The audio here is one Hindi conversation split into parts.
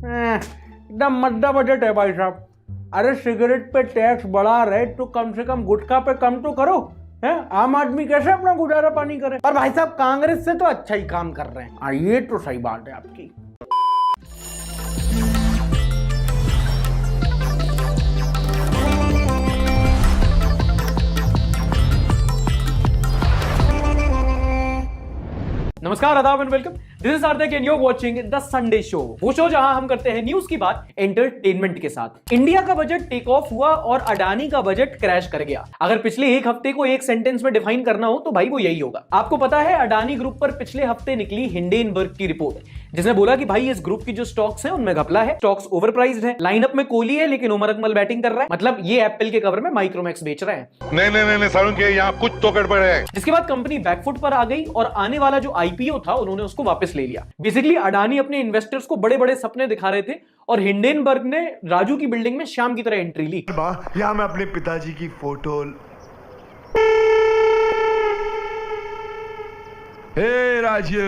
एकदम मद्दा बजट है भाई साहब। अरे सिगरेट पे टैक्स बढ़ा रहे तो कम से कम गुटखा पे कम तो करो। है आम आदमी कैसे अपना गुजारा पानी करे। पर भाई साहब कांग्रेस से तो अच्छा ही काम कर रहे हैं। ये तो सही बात है आपकी। नमस्कार, आदाब and welcome. This is Hardik and you are watching the Sunday show, वो शो जहां हम करते हैं न्यूज की बात एंटरटेनमेंट के साथ। इंडिया का बजट टेक ऑफ हुआ और अडानी का बजट क्रैश कर गया। अगर पिछले एक हफ्ते को एक सेंटेंस में डिफाइन करना हो तो भाई वो यही होगा। आपको पता है अडानी ग्रुप पर पिछले हफ्ते निकली हिंडेनबर्ग की रिपोर्ट, जिसने बोला कि भाई इस ग्रुप की जो स्टॉक्स हैं उनमें घपला है, स्टॉक्स ओवरप्राइस्ड है, लाइनअप में कोहली है लेकिन उमर अकमल बैटिंग कर रहा है। मतलब ये एप्पल के कवर में माइक्रोमैक्स बेच रहे हैं। नहीं सारुण के यहाँ कुछ तो गड़बड़ है। जिसके बाद कंपनी बैकफुट पर आ गई और आने वाला जो आईपीओ था उन्होंने उसको वापस ले लिया। बेसिकली अडानी अपने इन्वेस्टर्स को बड़े बड़े सपने दिखा रहे थे और हिंडेनबर्ग ने राजू की बिल्डिंग में शाम की तरह एंट्री ली। यहाँ मैं अपने पिताजी की फोटो। हे राजू।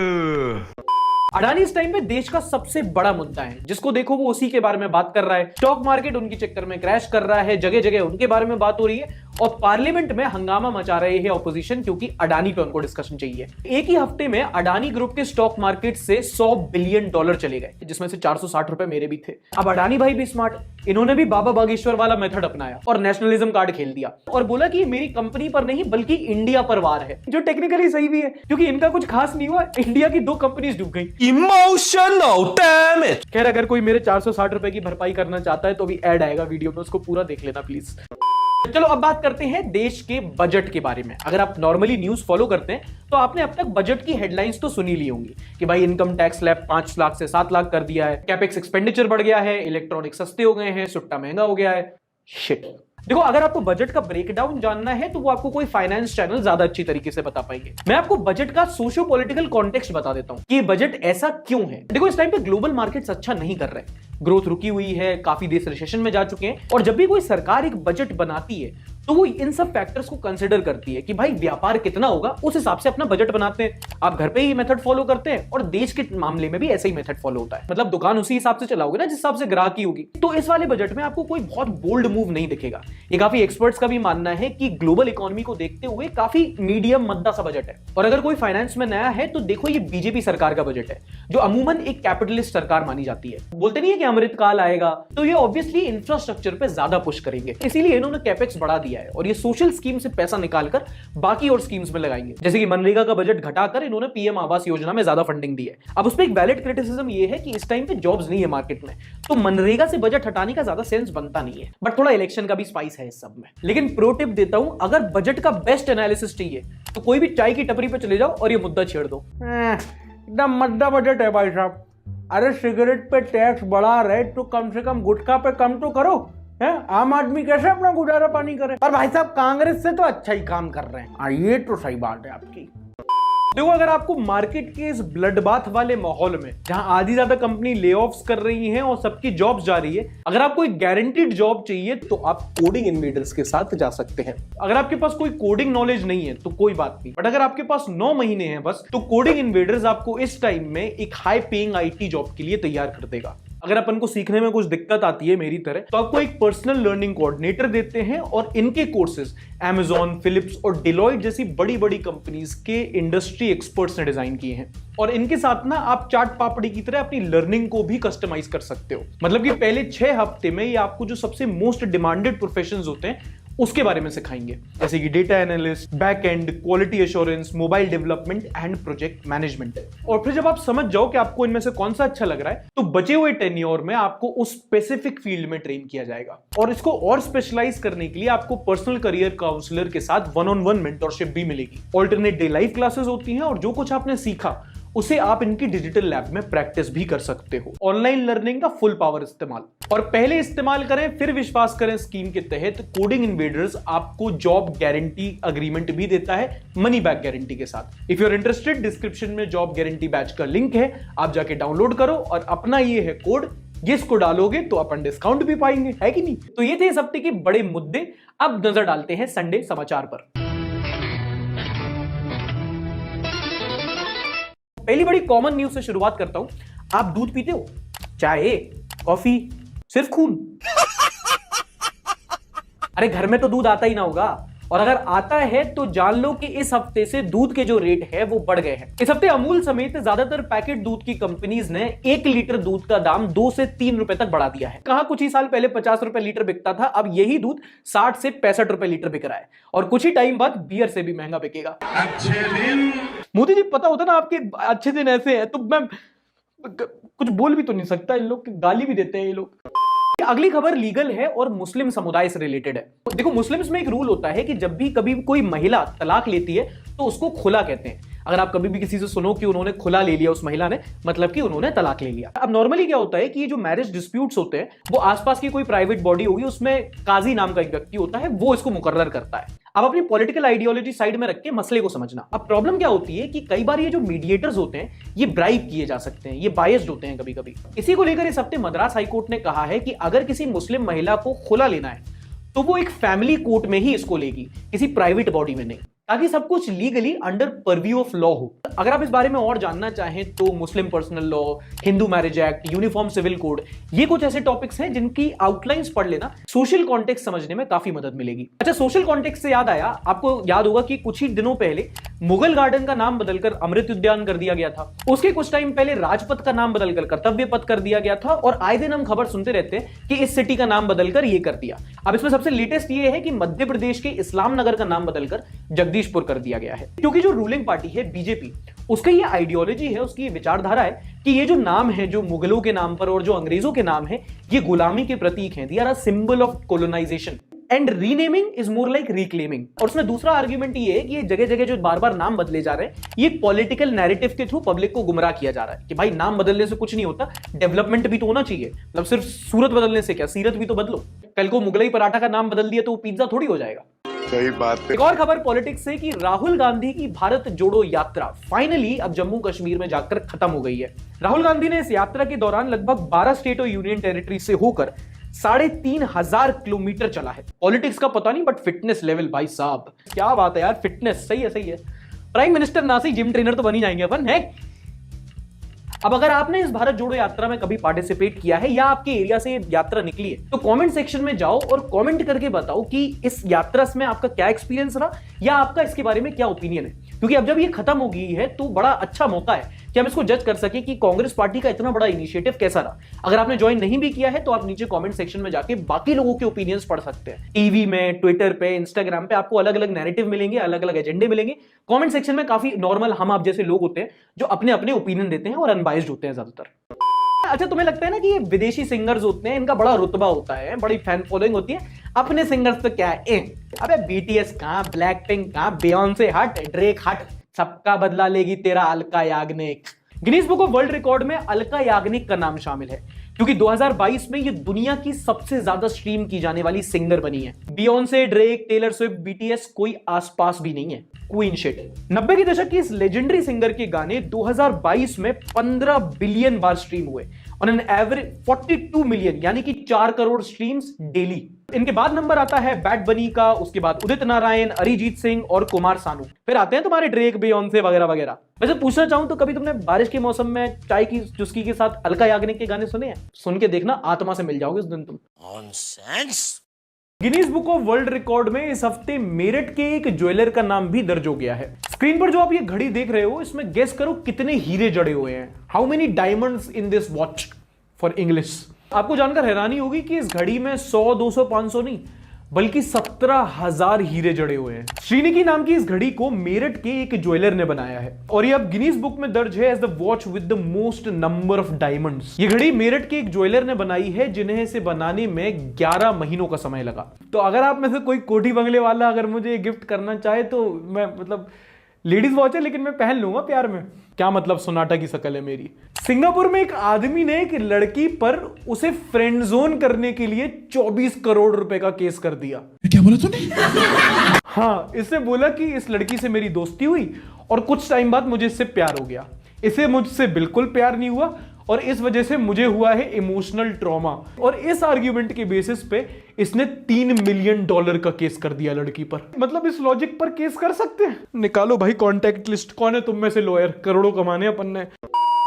अडानी इस टाइम पे देश का सबसे बड़ा मुद्दा है, जिसको देखो वो उसी के बारे में बात कर रहा है। स्टॉक मार्केट उनके चक्कर में क्रैश कर रहा है, जगह जगह उनके बारे में बात हो रही है और पार्लियामेंट में हंगामा मचा रहे हैं ऑपोजिशन, क्योंकि अडानी पे उनको डिस्कशन चाहिए। एक ही हफ्ते में अडानी ग्रुप के स्टॉक मार्केट से $100 बिलियन चले गए, जिसमें से 460 रुपए मेरे भी थे। अब अडानी भाई भी स्मार्ट, इन्होंने भी बाबा बागेश्वर वाला मेथड अपनाया और नेशनलिज्म कार्ड खेल दिया और बोला कि मेरी कंपनी पर नहीं बल्कि इंडिया पर वार है, जो टेक्निकली सही भी है क्योंकि इनका कुछ खास नहीं हुआ। इंडिया की 2 कंपनीज डूब गई। Emotional damn it. खैर, अगर कोई मेरे 460 रुपए की भरपाई करना चाहता है तो भी ऐड आएगा वीडियो में, उसको पूरा देख लेना प्लीज। चलो अब बात करते हैं देश के बजट के बारे में। अगर आप नॉर्मली न्यूज फॉलो करते हैं तो आपने अब तक बजट की हेडलाइंस तो सुनी ली होंगी कि भाई इनकम टैक्स स्लैब 5 लाख से 7 लाख कर दिया है, कैपेक्स एक्सपेंडिचर बढ़ गया है, इलेक्ट्रॉनिक सस्ते हो गए हैं, सुट्टा महंगा हो गया है। शिट। देखो, अगर आपको बजट का ब्रेकडाउन जानना है तो वो आपको कोई फाइनेंस चैनल ज्यादा अच्छी तरीके से बता पाएंगे। मैं आपको बजट का सोशियो पॉलिटिकल कॉन्टेक्स्ट बता देता हूं कि बजट ऐसा क्यों है। देखो, इस टाइम पे ग्लोबल मार्केट्स अच्छा नहीं कर रहे, ग्रोथ रुकी हुई है, काफी देश रिसेशन में जा चुके हैं और जब भी कोई सरकार एक बजट बनाती है तो वो इन सब फैक्टर्स को कंसीडर करती है कि भाई व्यापार कितना होगा, उस हिसाब से अपना बजट बनाते हैं। आप घर पे ही मेथड फॉलो करते हैं और देश के मामले में भी ऐसे ही मेथड फॉलो होता है। मतलब दुकान उसी हिसाब से चलाओगे ना जिस हिसाब से ग्राहकी होगी। तो इस वाले बजट में आपको कोई बहुत बोल्ड मूव नहीं दिखेगा। ये काफी एक्सपर्ट्स का भी मानना है कि ग्लोबल इकोनॉमी को देखते हुए काफी मीडियम मद्दा सा बजट है। और अगर कोई फाइनेंस में नया है तो देखो, ये बीजेपी सरकार का बजट है, जो अमूमन एक कैपिटलिस्ट सरकार मानी जाती है। बोलते नहीं है कि अमृतकाल आएगा, तो ये ऑब्वियसली इंफ्रास्ट्रक्चर पे ज्यादा पुश करेंगे, इसीलिए इन्होंने कैपेक्स बढ़ा दिया है और ये सोशल स्कीम से पैसा निकालकर बाकी और स्कीम्स में लगाएंगे। जैसे कि मनरेगा का बजट घटाकर इन्होंने पीएम आवास योजना में ज्यादा फंडिंग दी है। अब उस पर एक वैलिड क्रिटिसिज्म ये है कि इस टाइम पे जॉब्स नहीं है मार्केट में, तो मनरेगा से बजट हटाने का ज्यादा सेंस बनता नहीं है। बट थोड़ा इलेक्शन का भी स्पाइस है इस सब में। लेकिन प्रो टिप देता हूं, अगर बजट का बेस्ट एनालिसिस चाहिए तो कोई भी चाय की टपरी पे चले जाओ और ये मुद्दा छेड़ दो। एकदम मद्दा बजट है भाई साहब। अरे सिगरेट पे टैक्स बढ़ा रहे तो कम से कम गुटखा पे कम तो करो। है आम आदमी कैसे अपना गुजारा पानी करे। पर भाई साहब कांग्रेस से तो अच्छा ही काम कर रहे हैं। ये तो सही बात है आपकी। देखो, अगर आपको मार्केट के इस ब्लडबाथ वाले माहौल में, जहां आधी ज्यादा कंपनी ले ऑफ्स कर रही हैं और सबकी जॉब्स जा रही है, अगर आपको एक गारंटीड जॉब चाहिए तो आप कोडिंग इन्वेडर्स के साथ जा सकते हैं। अगर आपके पास कोई कोडिंग नॉलेज नहीं है तो कोई बात नहीं, बट अगर आपके पास 9 महीने हैं बस, तो कोडिंग इन्वेडर्स आपको इस टाइम में एक हाई पेइंग आईटी जॉब के लिए तैयार कर देगा। अगर अपन को सीखने में कुछ दिक्कत आती है मेरी तरह, तो आपको एक पर्सनल लर्निंग कोऑर्डिनेटर देते हैं और इनके कोर्सेज Amazon, फिलिप्स और डिलॉयट जैसी बड़ी बड़ी कंपनीज के इंडस्ट्री एक्सपर्ट्स ने डिजाइन किए हैं। और इनके साथ ना आप चाट पापड़ी की तरह अपनी लर्निंग को भी कस्टमाइज कर सकते हो। मतलब कि पहले 6 हफ्ते में ये आपको जो सबसे मोस्ट डिमांडेड प्रोफेशंस होते हैं उसके बारे में सिखाएंगे, जैसे कि data analyst, back and, quality assurance, mobile development and project management. और फिर जब आप समझ जाओ कि आपको इनमें से कौन सा अच्छा लग रहा है, तो बचे हुए टेन्योर में आपको उस स्पेसिफिक फील्ड में ट्रेन किया जाएगा। और इसको और स्पेशलाइज करने के लिए आपको पर्सनल करियर काउंसलर के साथ 1-on-1 मेंटरशिप भी मिलेगी। ऑल्टरनेट डे लाइव क्लासेस होती हैं और जो कुछ आपने सीखा उसे आप इनकी डिजिटल लैब में प्रैक्टिस भी कर सकते हो। ऑनलाइन लर्निंग का फुल पावर इस्तेमाल, और पहले इस्तेमाल करें फिर विश्वास करें स्कीम के तहत कोडिंग इन्वेडर्स आपको जॉब गारंटी अग्रीमेंट भी देता है, मनी बैक गारंटी के साथ। If you are interested, description में जॉब गारंटी बैच का लिंक है, आप जाके डाउनलोड करो और अपना ये है कोड, जिसको डालोगे तो अपन डिस्काउंट भी पाएंगे, है कि नहीं। तो ये थे इस हफ्ते के बड़े मुद्दे। अब नजर डालते हैं संडे समाचार पर। पहली बड़ी कॉमन न्यूज से शुरुआत करता हूं। आप दूध पीते हो? चाय, कॉफी, सिर्फ खून। अरे घर में तो दूध आता ही ना होगा, और अगर आता है तो जान लो कि इस हफ्ते से दूध के जो रेट है वो बढ़ गए हैं। इस हफ्ते अमूल समेत ज्यादातर पैकेट दूध की कंपनीज ने 1 लीटर दूध का दाम 2 से 3 रुपए तक बढ़ा दिया है। कहा कुछ ही साल पहले 50 रुपए लीटर बिकता था, अब यही दूध 60 से 65 रुपए लीटर बिक रहा है, और कुछ ही टाइम बाद बियर से भी महंगा बिकेगा। अच्छे दिन मोदी जी, पता होता ना आपके अच्छे दिन ऐसे है तो मैं कुछ बोल भी तो नहीं सकता, इन लोग गाली भी देते हैं ये लोग। अगली खबर लीगल है और मुस्लिम समुदाय से रिलेटेड है। देखो, मुस्लिम्स में एक रूल होता है कि जब भी कभी कोई महिला तलाक लेती है तो उसको खुला कहते हैं। अगर आप कभी भी किसी से सुनो कि उन्होंने खुला ले लिया उस महिला ने, मतलब कि उन्होंने तलाक ले लिया। अब नॉर्मली क्या होता है कि ये जो मैरिज डिस्प्यूट्स होते हैं वो आसपास की कोई प्राइवेट बॉडी होगी, उसमें काजी नाम का एक व्यक्ति होता है, वो इसको मुकर्रर करता है। अब अपनी पॉलिटिकल आइडियोलॉजी साइड में रख के मसले को समझना। अब प्रॉब्लम क्या होती है कि कई बार ये जो मीडिएटर्स होते हैं ये ब्राइब किए जा सकते हैं, ये बायस्ड होते हैं कभी कभी। इसी को लेकर इस हफ्ते मद्रास हाईकोर्ट ने कहा है कि अगर किसी मुस्लिम महिला को खुला लेना है तो वो एक फैमिली कोर्ट में ही इसको लेगी, किसी प्राइवेट बॉडी में नहीं, ताकि सब कुछ legally under purview of law हो। अगर आप इस बारे में और जानना चाहें तो Muslim personal law, Hindu marriage act, uniform civil code, ये कुछ ऐसे टॉपिक्स हैं जिनकी आउटलाइंस पढ़ लेना सोशल कॉन्टेक्स्ट समझने में काफी मदद मिलेगी। अच्छा, सोशल कॉन्टेक्स्ट से याद आया, आपको याद होगा कि कुछ ही दिनों पहले मुगल गार्डन का नाम बदलकर अमृत उद्यान कर दिया गया था। उसके कुछ टाइम पहले राजपथ का नाम बदलकर कर्तव्य पथ कर दिया गया था, और आए दिन हम खबर सुनते रहते हैं कि इस सिटी का नाम बदलकर ये कर दिया। अब इसमें सबसे लेटेस्ट ये है कि मध्य प्रदेश के इस्लाम नगर का नाम बदलकर जगदीशपुर कर दिया गया है, क्योंकि जो रूलिंग पार्टी है बीजेपी, उसका ये आइडियोलॉजी है, उसकी ये विचारधारा है कि ये जो नाम है, जो मुगलों के नाम पर और जो अंग्रेजों के नाम है, ये गुलामी के प्रतीक हैं, they are a symbol of colonisation and renaming is more like reclaiming. और उसमें दूसरा आर्ग्यूमेंट ये है कि ये जगह जगह जो बार बार नाम बदले जा रहे हैं, ये पॉलिटिकल नैरेटिव के थ्रू पब्लिक को गुमराह किया जा रहा है कि भाई नाम बदलने से कुछ नहीं होता, डेवलपमेंट भी तो होना चाहिए। मतलब सिर्फ सूरत बदलने से क्या, सीरत भी तो बदलो। कल को मुगलई पराठा का नाम बदल दिया तो वो पिज्जा थोड़ी हो जाएगा। सही बात है। एक और खबर पॉलिटिक्स से कि राहुल गांधी की भारत जोड़ो यात्रा फाइनली अब जम्मू कश्मीर में जाकर खत्म हो गई है। राहुल गांधी ने इस यात्रा के दौरान लगभग 12 स्टेट और यूनियन टेरिटरी से होकर 3,500 किलोमीटर चला है। पॉलिटिक्स का पता नहीं, बट फिटनेस लेवल भाई साहब, क्या बात है यार, फिटनेस सही है, सही है। प्राइम मिनिस्टर ना सही जिम ट्रेनर तो बन ही जाएंगे अपन, है। अब अगर आपने इस भारत जोड़ो यात्रा में कभी पार्टिसिपेट किया है या आपके एरिया से यात्रा निकली है तो कमेंट सेक्शन में जाओ और कमेंट करके बताओ कि इस यात्रा में आपका क्या एक्सपीरियंस रहा या आपका इसके बारे में क्या ओपिनियन है। क्योंकि अब जब ये खत्म हो गई है तो बड़ा अच्छा मौका है कि हम इसको जज कर सके कि कांग्रेस पार्टी का इतना बड़ा इनिशिएटिव कैसा रहा। अगर आपने ज्वाइन नहीं भी किया है तो आप नीचे कमेंट सेक्शन में जाके बाकी लोगों के ओपिनियंस पढ़ सकते हैं। टीवी में, ट्विटर पे, इंस्टाग्राम पे आपको अलग अलग नैरेटिव मिलेंगे, अलग अलग एजेंडे मिलेंगे। कमेंट सेक्शन में काफी नॉर्मल हम आप जैसे लोग होते हैं जो अपने अपने ओपिनियन देते हैं और अनबाइज्ड होते हैं ज्यादातर। अच्छा, तुम्हें लगता है ना कि ये विदेशी सिंगर्स होते हैं, इनका बड़ा रुतबा होता है, बड़ी फैन फॉलोइंग होती है। अपने सिंगर्स तो क्या है, अबे बीटीएस कहां, ब्लैक पिंक कहां, बियॉन्से हट, ड्रेक हट, सबका बदला लेगी तेरा Alka Yagnik. Guinness book of world record में अलका याग्निक का नाम शामिल है क्योंकि 2022 में ये दुनिया की सबसे ज्यादा स्ट्रीम की जाने वाली सिंगर बनी है। Beyonce, Drake, Taylor Swift, BTS कोई आसपास भी नहीं है। Queen shit. 90 के दशक की इस लेजेंडरी सिंगर के गाने 2022 में 15 बिलियन बार स्ट्रीम हुए ऑन एन एवरेज 42 मिलियन, यानी कि 4 करोड़ स्ट्रीम्स डेली। इनके बाद नंबर आता है बैड बनी का, उसके बाद उदित नारायण, अरिजीत सिंह और कुमार सानू, फिर आते हैं तुम्हारे ड्रेक, बियॉन्से वगैरह वगैरह। वैसे पूछना चाहूं तो कभी तुमने बारिश के मौसम में चाय की चुस्की के साथ अलका याग्निक के गाने सुने हैं? सुन के देखना, आत्मा से मिल जाओगे उस दिन तुम। Nonsense. Guinness book of world record में इस हफ्ते मेरठ के एक ज्वेलर का नाम भी दर्ज हो गया है। स्क्रीन पर जो आप ये घड़ी देख रहे हो, इसमें गेस करो कितने हीरे जड़े हुए हैं। How many diamonds in this watch for English. आपको जानकर हैरानी होगी कि इस घड़ी में 100, 200, 500 नहीं बल्कि 17,000 हीरे जड़े हुए हैं। श्रीनिकी नाम की इस घड़ी को मेरठ के एक ज्वेलर ने बनाया है और ये अब गिनीज बुक में दर्ज है as the watch with the most number of diamonds. ये घड़ी मेरठ के एक ज्वेलर ने बनाई है जिन्हें इसे बनाने में 11 महीनों का समय लगा। तो अगर आप में से कोई कोठी बंगले वाला अगर मुझे गिफ्ट करना चाहे तो मैं, मतलब लेडीज वॉच है लेकिन मैं पहन लूंगा प्यार में। क्या मतलब सोनाटा की शकल है मेरी। सिंगापुर में एक आदमी ने एक लड़की पर उसे फ्रेंड जोन करने के लिए 24 करोड़ रुपए का केस कर दिया। क्या बोला तूने? हाँ, इससे बोला कि इस लड़की से मेरी दोस्ती हुई और कुछ टाइम बाद मुझे इससे प्यार हो गया। इसे मुझसे बिल्कुल प्यार नहीं हुआ और इस वजह से मुझे हुआ है इमोशनल ट्रॉमा। और इस आर्ग्यूमेंट के बेसिस पे इसने $3 मिलियन का केस कर दिया लड़की पर। मतलब इस लॉजिक पर केस कर सकते हैं? निकालो भाई कांटेक्ट लिस्ट, कौन है तुम में से लॉयर, करोड़ों कमाने अपन ने।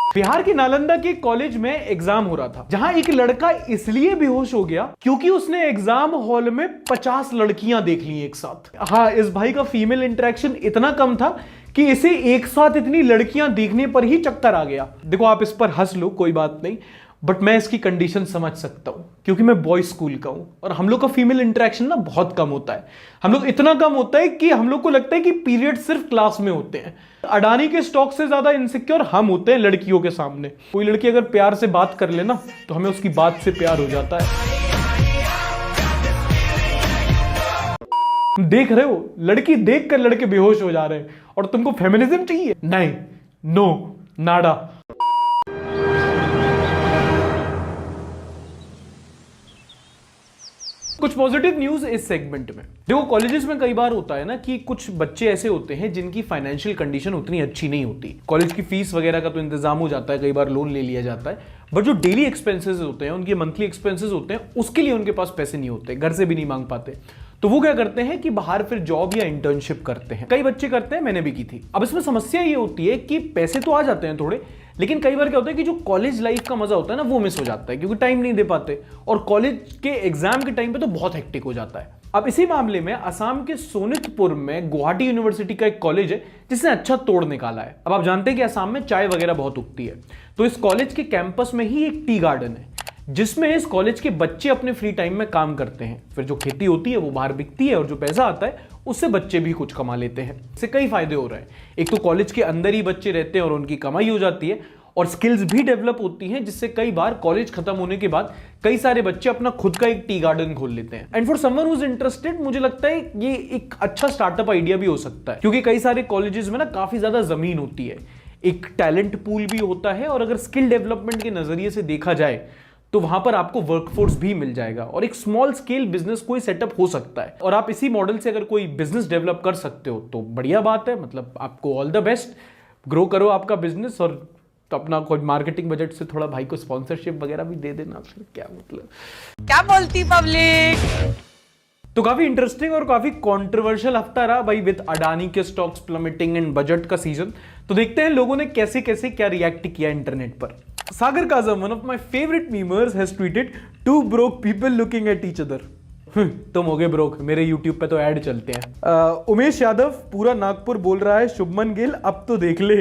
बिहार के नालंदा के कॉलेज में एग्जाम हो रहा था, जहां एक लड़का इसलिए बेहोश हो गया क्योंकि उसने एग्जाम हॉल में 50 लड़कियां देख ली एक साथ। हाँ, इस भाई का फीमेल इंटरेक्शन इतना कम था कि इसे एक साथ इतनी लड़कियां देखने पर ही चक्कर आ गया। देखो, आप इस पर हंस लो, कोई बात नहीं, बट मैं इसकी कंडीशन समझ सकता हूं क्योंकि मैं बॉय स्कूल का हूं और हम लोग का फीमेल इंटरेक्शन ना बहुत कम होता है। हम लोग इतना कम होता है कि हम लोग को लगता है कि पीरियड सिर्फ क्लास में होते हैं। अडानी के स्टॉक से ज्यादा इनसिक्योर हम होते हैं लड़कियों के सामने। कोई लड़की अगर प्यार से बात कर ले ना तो हमें उसकी बात से प्यार हो जाता है। देख रहे हो, लड़की देखकर लड़के बेहोश हो जा रहे हैं और तुमको फेमिनिज्म चाहिए? नहीं, नो, नाडा। कुछ पॉजिटिव न्यूज इस सेगमेंट में। देखो, कॉलेजेस में कई बार होता है ना कि कुछ बच्चे ऐसे होते हैं जिनकी फाइनेंशियल कंडीशन उतनी अच्छी नहीं होती। कॉलेज की फीस वगैरह का तो इंतजाम हो जाता है, कई बार लोन ले लिया जाता है, बट जो डेली एक्सपेंसेस होते हैं, उनके मंथली एक्सपेंसेस होते हैं, उसके लिए उनके पास पैसे नहीं होते, घर से भी नहीं मांग पाते। तो वो क्या करते हैं कि बाहर फिर जॉब या इंटर्नशिप करते हैं। कई बच्चे करते हैं, मैंने भी की थी। अब इसमें समस्या ये होती है कि पैसे तो आ जाते हैं थोड़े, लेकिन कई बार क्या होता है कि जो कॉलेज लाइफ का मजा होता है ना, वो मिस हो जाता है क्योंकि टाइम नहीं दे पाते, और कॉलेज के एग्जाम के टाइम पे तो बहुत हेक्टिक हो जाता है। अब इसी मामले में असम के सोनितपुर में गुवाहाटी यूनिवर्सिटी का एक कॉलेज है जिसने अच्छा तोड़ निकाला है। अब आप जानते हैं कि असम में चाय वगैरह बहुत उगती है, तो इस कॉलेज के कैंपस में ही एक टी गार्डन है जिसमें इस कॉलेज के बच्चे अपने फ्री टाइम में काम करते हैं। फिर जो खेती होती है वो बाहर बिकती है और जो पैसा आता है उससे बच्चे भी कुछ कमा लेते हैं। इससे कई फायदे हो रहे हैं। एक तो कॉलेज के अंदर ही बच्चे रहते हैं और उनकी कमाई हो जाती है, और स्किल्स भी डेवलप होती हैं, जिससे कई बार कॉलेज खत्म होने के बाद कई सारे बच्चे अपना खुद का एक टी गार्डन खोल लेते हैं। And for someone who is interested, मुझे लगता है ये एक अच्छा स्टार्टअप आइडिया भी हो सकता है, क्योंकि कई सारे कॉलेजेस में ना काफी ज्यादा जमीन होती है, एक टैलेंट पूल भी होता है, और अगर स्किल डेवलपमेंट के नजरिए से देखा जाए तो वहां पर आपको वर्कफोर्स भी मिल जाएगा और एक स्मॉल स्केल बिजनेस कोई सेटअप हो सकता है। और आप इसी मॉडल से अगर कोई बिजनेस डेवलप कर सकते हो तो बढ़िया बात है। मतलब आपको ऑल द बेस्ट, ग्रो करो आपका बिजनेस, और तो अपना कोई मार्केटिंग बजट से थोड़ा भाई को स्पॉन्सरशिप वगैरह भी दे देना। फिर क्या मतलब, क्या बोलती पब्लिक। तो काफी इंटरेस्टिंग और काफी कंट्रोवर्शियल हफ्ता रहा भाई, विद अडानी के स्टॉक्स प्लमेटिंग एंड बजट का सीजन। तो देखते हैं लोगों ने कैसे कैसे क्या रिएक्ट किया इंटरनेट पर। Sagar Kazam, one of my favourite memers, has tweeted, two broke people looking at each other. तुम हो गए ब्रोक, मेरे यूट्यूब पे तो ऐड चलते हैं। उमेश यादव, पूरा नागपुर बोल रहा है शुभमन गिल अब तो देख ले।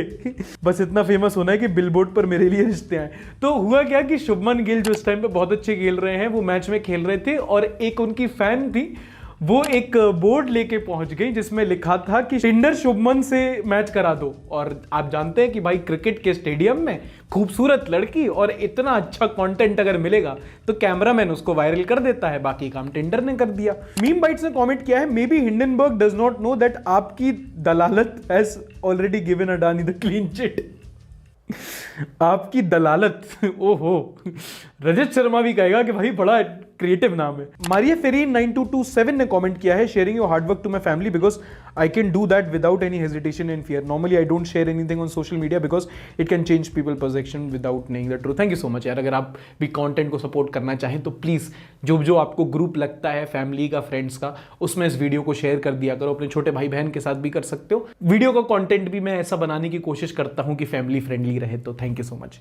बस इतना फेमस होना है कि बिलबोर्ड पर मेरे लिए रिश्ते आए। तो हुआ क्या कि शुभमन गिल जो इस टाइम पे बहुत अच्छे खेल रहे हैं, वो मैच में खेल रहे थे और एक उनकी फैन थी, वो एक बोर्ड लेके पहुंच गई जिसमें लिखा था कि टिंडर शुभमन से मैच करा दो। और आप जानते हैं कि भाई क्रिकेट के स्टेडियम में खूबसूरत लड़की और इतना अच्छा कंटेंट अगर मिलेगा तो कैमरामैन उसको वायरल कर देता है, बाकी काम टिंडर ने कर दिया। मीम बाइट्स ने कमेंट किया है, may be Hindenburg does not know that आपकी दलालत has already given Adani the clean chit. आपकी दलालत, ओहो, रजत शर्मा भी कहेगा कि भाई बड़ा क्रिएटिव नाम है। मारिया फेरीन 9227 ने कमेंट किया है, sharing your hard work to my family because I can do that without any hesitation and fear. Normally I don't share anything on social media because it can change people perception without knowing the truth. Thank you so much यार। अगर आप भी कंटेंट को सपोर्ट करना चाहें तो प्लीज जो जो आपको ग्रुप लगता है फैमिली का, फ्रेंड्स का, उसमें इस वीडियो को शेयर कर दिया करो। अपने छोटे भाई बहन के साथ भी कर सकते हो। वीडियो का कंटेंट भी मैं ऐसा बनाने की कोशिश करता हूं कि फैमिली फ्रेंडली रहे। तो thank you so much.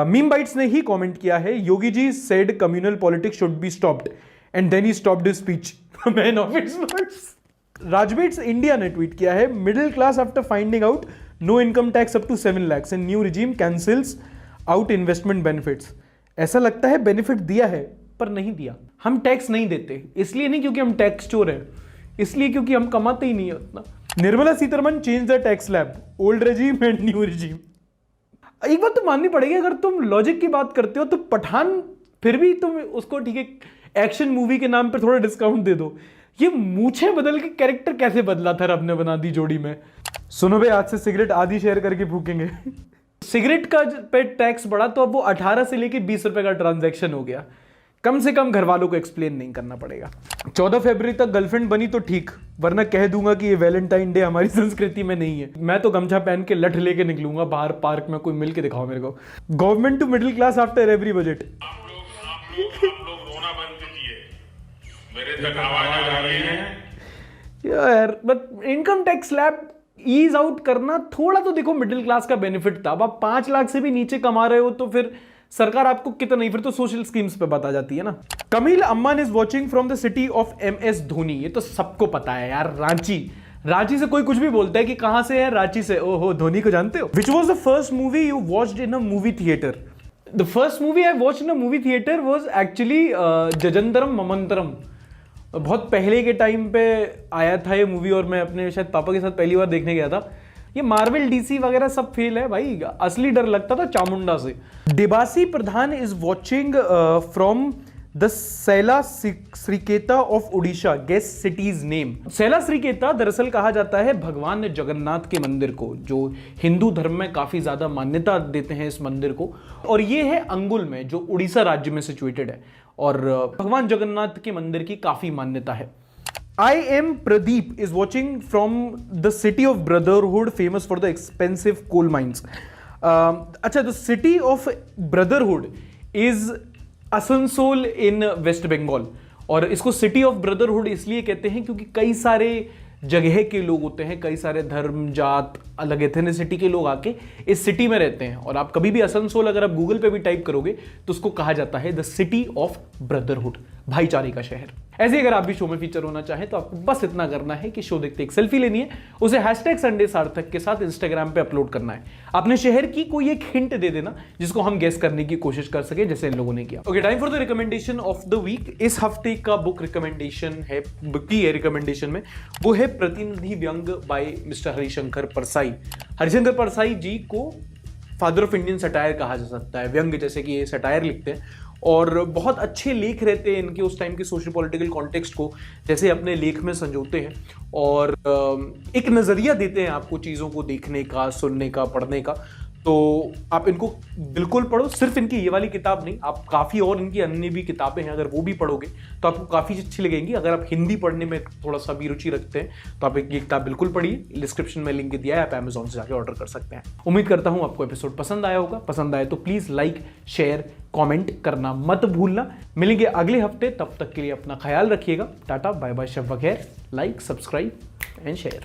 Meme bites ने ही कमेंट किया है, Yogi ji said communal politics should be stopped and then he stopped his speech, man of its words. Rajbeats India ने ट्वीट किया है, middle class after finding out no income tax up to 7 lakhs and new regime cancels out investment benefits. ऐसा लगता है बेनिफिट दिया है पर नहीं दिया। हम टैक्स नहीं देते, इसलिए नहीं क्योंकि हम टैक्स चोर हैं, इसलिए क्योंकि हम कमाते ही नहीं है उतना। Nirmala Sitharaman change the tax slab, old regime and new regime. एक बात तो माननी पड़ेगी, अगर तुम लॉजिक की बात करते हो तो पठान फिर भी तुम उसको ठीक है एक्शन मूवी के नाम पे थोड़ा डिस्काउंट दे दो। ये मूछें बदल के कैरेक्टर कैसे बदला था रब ने बना दी जोड़ी में। सुनो भाई, आज से सिगरेट आधी शेयर करके फूकेंगे। सिगरेट का पे टैक्स बढ़ा तो अब वो 18 से लेके 20 रुपए का ट्रांजैक्शन हो गया। कम से कम घर वालों को एक्सप्लेन नहीं करना पड़ेगा। 14 फरवरी तक गर्लफ्रेंड बनी तो ठीक, वरना कह दूंगा कि ये वैलेंटाइन डे हमारी संस्कृति में नहीं है। मैं तो गमछा पहन के लठ लेके निकलूंगा बाहर पार्क में, कोई मिल के दिखाओ मेरे को। Government to middle class after every budget. आप लोग रोना बंद कीजिए, मेरे तक आवाज आ रही है यार but income tax slab ease out करना थोड़ा तो देखो मिडिल क्लास का बेनिफिट था। अब आप 5 लाख से भी नीचे कमा रहे हो तो फिर सरकार आपको कितना, नहीं फिर तो सोशल स्कीम्स पे बता जाती है ना। Kamil Amman is watching from the city of MS Dhoni. ये तो सबको पता है यार, रांची से कोई कुछ भी बोलता है कि कहां से है, रांची से। ओहो, धोनी को जानते हो? Which was the first movie you watched in a movie theatre? The first movie I watched in a movie theatre was actually Jajantaram Mamantaram. बहुत पहले के टाइम पे आया था ये मूवी और मैं अपने शायद पापा के साथ पहली बार देखने गया था। ये मार्वल DC वगैरह सब फेल है भाई, असली डर लगता था चामुंडा से। Debasi Pradhan is watching from the Saila Sriketa of Orissa, guess cities name. Saila Sriketa दरअसल कहा जाता है भगवान जगन्नाथ के मंदिर को, जो हिंदू धर्म में काफी ज्यादा मान्यता देते हैं इस मंदिर को, और ये है अंगुल में, जो उड़ीसा राज्य में सिचुएटेड है, और भगवान जगन्नाथ के मंदिर की काफी मान्यता है। I am Pradeep is watching from the city of Brotherhood, famous for the expensive coal mines. अच्छा, the city of Brotherhood is Asansol in West Bengal, और इसको सिटी ऑफ ब्रदरहुड इसलिए कहते हैं क्योंकि कई सारे जगह के लोग होते हैं, कई सारे धर्म जात अलग एथेनिसिटी के लोग आके इस सिटी में रहते हैं। और आप कभी भी आसनसोल अगर आप गूगल पे भी टाइप करोगे तो उसको कहा जाता है द सिटी ऑफ ब्रदरहुड, भाईचारे का शहर। ऐसे अगर आप भी शो में फीचर होना चाहें तो आपको बस इतना करना है कि शो देखते एक सेल्फी लेनी है, उसे #संडे सार्थक के साथ इंस्टाग्राम पे अपलोड करना है। अपने शहर की कोई एक हिंट दे देना जिसको हम गेस करने की कोशिश कर सके, जैसे इन लोगों ने किया। Okay, time for the recommendation of the week. इस हफ्ते का बुक रिकमेंडेशन है, बुक की है रिकमेंडेशन में, वो है प्रतिनिधि व्यंग बाय मिस्टर हरिशंकर परसाई। हरिशंकर परसाई जी को फादर ऑफ इंडियन सटायर कहा जा सकता है, व्यंग जैसे कि ये सटायर लिखते हैं, और बहुत अच्छे लेख रहते हैं इनके उस टाइम के सोशल पॉलिटिकल कॉन्टेक्स्ट को जैसे अपने लेख में संजोते हैं, और एक नज़रिया देते हैं आपको चीज़ों को देखने का, सुनने का, पढ़ने का। तो आप इनको बिल्कुल पढ़ो। सिर्फ इनकी ये वाली किताब नहीं, आप काफ़ी और इनकी अन्य भी किताबें हैं, अगर वो भी पढ़ोगे तो आपको काफ़ी अच्छी लगेंगी। अगर आप हिंदी पढ़ने में थोड़ा सा भी रुचि रखते हैं तो आप ये किताब बिल्कुल पढ़िए। डिस्क्रिप्शन में लिंक दिया है, आप अमेजॉन से जाकर ऑर्डर कर सकते हैं। उम्मीद करता हूँ आपको एपिसोड पसंद आया होगा। पसंद आए तो प्लीज़ लाइक, शेयर, कमेंट करना मत भूलना। मिलेंगे अगले हफ्ते, तब तक के लिए अपना ख्याल रखिएगा। टाटा, बाय बाय, शब बखैर। Like, subscribe and share.